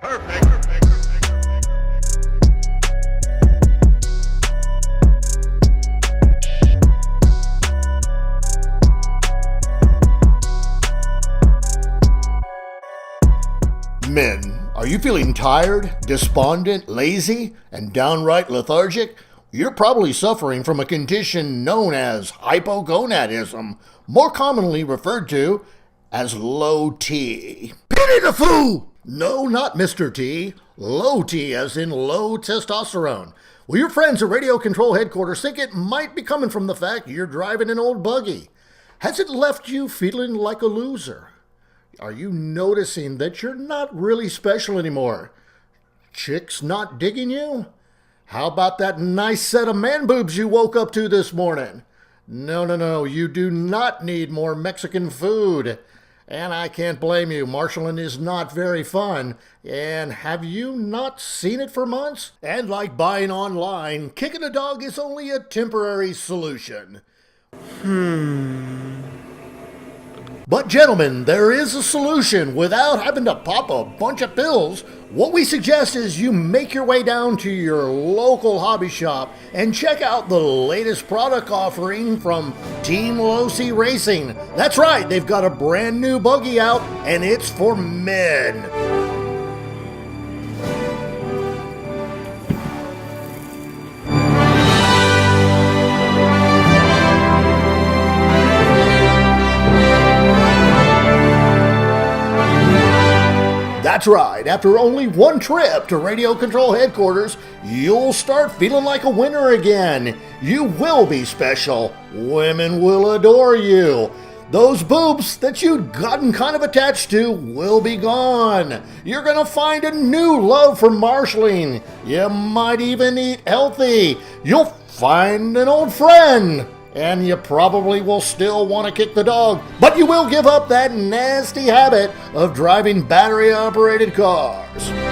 Men, are you feeling tired, despondent, lazy, and downright lethargic? You're probably suffering from a condition known as hypogonadism, more commonly referred to as low T. Pity the fool! No, not Mr. T. Low T as in low testosterone. Well, your friends at Radio Control Headquarters think it might be coming from the fact you're driving an old buggy. Has it left you feeling like a loser? Are you noticing that you're not really special anymore? Chicks not digging you? How about that nice set of man boobs you woke up to this morning? No, you do not need more Mexican food. And I can't blame you, marshalling is not very fun. And have you not seen it for months? And like buying online, kicking a dog is only a temporary solution. But gentlemen, there is a solution without having to pop a bunch of pills. What we suggest is you make your way down to your local hobby shop and check out the latest product offering from Team Losi Racing. That's right, they've got a brand new buggy out and it's for men. That's right, after only one trip to Radio Control Headquarters, you'll start feeling like a winner again. You will be special. Women will adore you. Those boobs that you'd gotten kind of attached to will be gone. You're gonna find a new love for marshalling. You might even eat healthy. You'll find an old friend. And you probably will still want to kick the dog, but you will give up that nasty habit of driving battery-operated cars.